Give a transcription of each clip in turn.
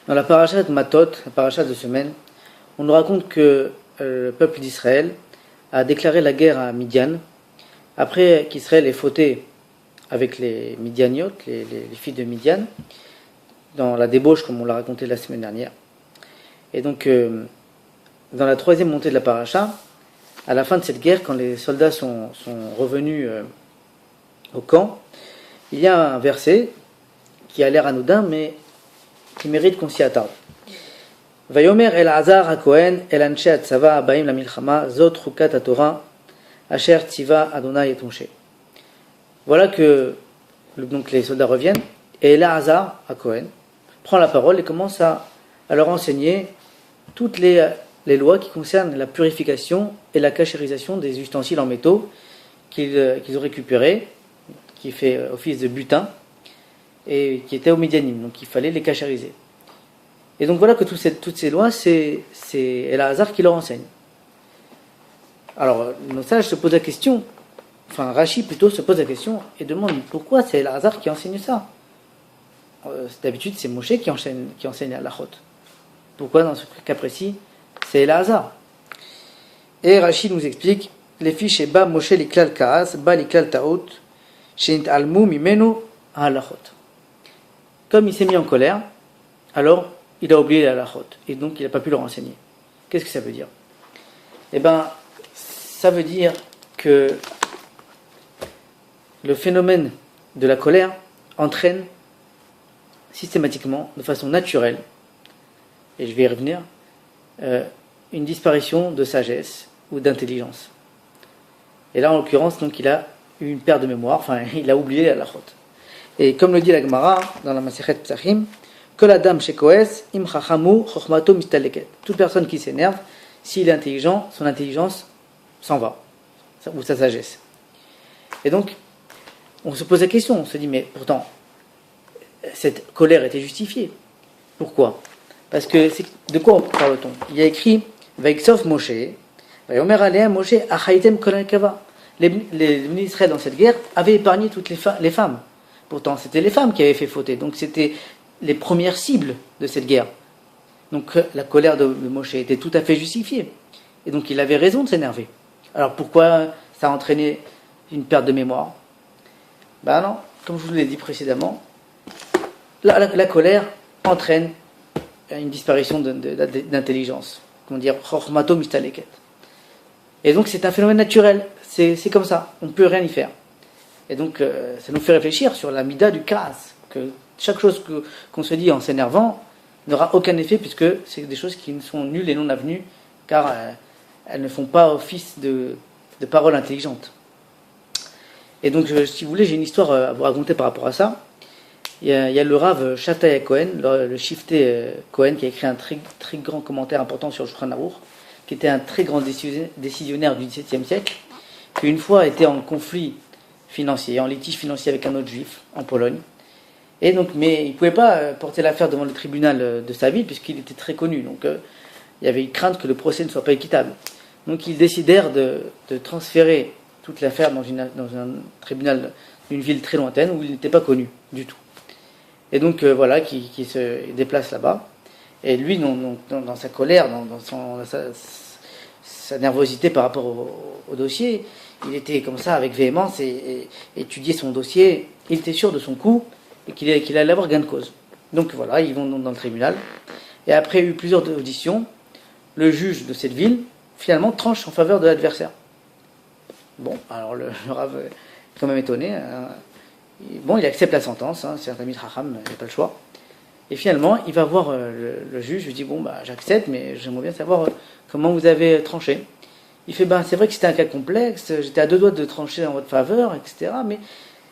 Dans la paracha de Matot, la paracha de semaine, on nous raconte que le peuple d'Israël a déclaré la guerre à Midian, après qu'Israël ait fauté avec les Midianiotes, les filles de Midian, dans la débauche comme on l'a raconté la semaine dernière. Et donc, dans la troisième montée de la paracha, à la fin de cette guerre, quand les soldats sont revenus au camp, il y a un verset qui a l'air anodin, mais qui mérite qu'on s'y attarde. Vayomer el Azar haKohen el anshe hatzava abaim la milchama zot chukat haTorah asher tziva Adonai et Moshe. Voilà que donc les soldats reviennent et Elazar haKohen prend la parole et commence à leur enseigner toutes les lois qui concernent la purification et la cachérisation des ustensiles en métaux qu'ils ont récupérés, qui fait office de butin et qui étaient au Midianim, donc il fallait les cachériser. Et donc voilà que toutes ces lois, c'est Elazar qui leur enseigne. Alors, nos sages se posent la question, enfin Rashi plutôt se pose la question et demande pourquoi c'est Elazar qui enseigne ça. D'habitude, c'est Moshe qui enseigne la halachot. Pourquoi dans ce cas précis, c'est Elazar? Et Rashi nous explique les fiches et ba Moshe liklal kaas, ba liklal taot, shenit almu mimenu halachot. Comme il s'est mis en colère, alors il a oublié la halachot et donc il n'a pas pu leur enseigner. Qu'est-ce que ça veut dire? Eh bien, ça veut dire que le phénomène de la colère entraîne systématiquement, de façon naturelle, et je vais y revenir, une disparition de sagesse ou d'intelligence. Et là, en l'occurrence, donc, il a eu une perte de mémoire, enfin, il a oublié la halachot. Et comme le dit la Gemara dans la Masechet Psachim, que la dame chez Koès, im chachamu chochmato mistaleket. Toute personne qui s'énerve, s'il est intelligent, son intelligence s'en va, ou sa sagesse. Et donc, on se pose la question, on se dit, mais pourtant, cette colère était justifiée. Pourquoi? Parce que, de quoi parle-t-on? Il y a écrit, Vaiksov Moshe, Vayomer Aleem Moshe, Achaitem Kol Kava. Les ministres d'Israël dans cette guerre avaient épargné toutes les femmes. Pourtant, c'était les femmes qui avaient fait fauter. Donc, c'était les premières cibles de cette guerre. Donc, la colère de Moshe était tout à fait justifiée. Et donc, il avait raison de s'énerver. Alors, pourquoi ça a entraîné une perte de mémoire? Ben non, comme je vous l'ai dit précédemment, la colère entraîne une disparition d'intelligence. Comment dire, chormato mistaleket. Et donc, c'est un phénomène naturel. C'est comme ça. On ne peut rien y faire. Et donc, ça nous fait réfléchir sur la mida du kaas, que chaque chose qu'on se dit en s'énervant n'aura aucun effet, puisque c'est des choses qui sont nulles et non avenues, car elles ne font pas office de paroles intelligentes. Et donc, si vous voulez, j'ai une histoire à vous raconter par rapport à ça. Il y a le Rav Shataya Cohen, le shifté Cohen, qui a écrit un très, très grand commentaire important sur le Shulchan Aruch, qui était un très grand décisionnaire du XVIIe siècle, qui une fois était en conflit financier, en litige financier avec un autre juif en Pologne. Et donc, mais il ne pouvait pas porter l'affaire devant le tribunal de sa ville puisqu'il était très connu. Donc il y avait une crainte que le procès ne soit pas équitable. Donc ils décidèrent de transférer toute l'affaire dans un tribunal d'une ville très lointaine où il n'était pas connu du tout. Et donc voilà, qui se déplace là-bas. Et lui, dans sa colère, dans sa nervosité par rapport au dossier, il était comme ça avec véhémence et étudiait son dossier. Il était sûr de son coup et qu'il allait avoir gain de cause. Donc voilà, ils vont dans le tribunal. Et après eu plusieurs auditions, le juge de cette ville, finalement, tranche en faveur de l'adversaire. Bon, alors le Rav est quand même étonné. Bon, il accepte la sentence, c'est un Talmid Chacham, il n'a pas le choix. Et finalement, il va voir le juge, lui dit, bon, j'accepte, mais j'aimerais bien savoir comment vous avez tranché. Il fait, c'est vrai que c'était un cas complexe, j'étais à deux doigts de trancher en votre faveur, etc., mais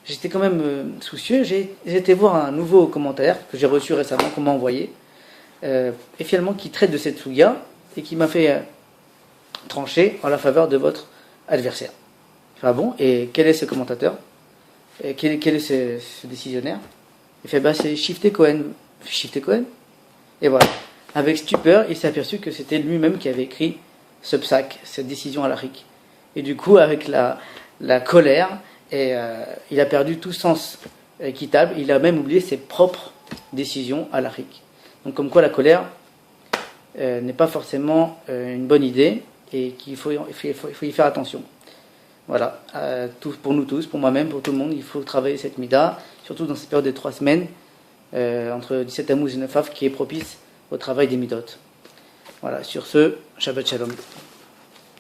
j'étais quand même soucieux. J'ai été voir un nouveau commentaire que j'ai reçu récemment, qu'on m'a envoyé, et finalement qui traite de cette souga, et qui m'a fait trancher en la faveur de votre adversaire. Ah bon, et quel est ce commentateur? Et quel est ce décisionnaire? Il fait, c'est Shifté Cohen. Shifté Cohen. Et voilà. Avec stupeur, il s'est aperçu que c'était lui-même qui avait écrit ce psaque, cette décision halachique. Et du coup, avec la colère, il a perdu tout sens équitable. Il a même oublié ses propres décisions halachiques. Donc comme quoi la colère n'est pas forcément une bonne idée et qu'il faut y faire attention. Voilà, pour nous tous, pour moi-même, pour tout le monde, il faut travailler cette mida, surtout dans cette période de 3 semaines, entre 17 Tammuz et 9 Av, qui est propice au travail des midot. Voilà, sur ce, Shabbat Shalom.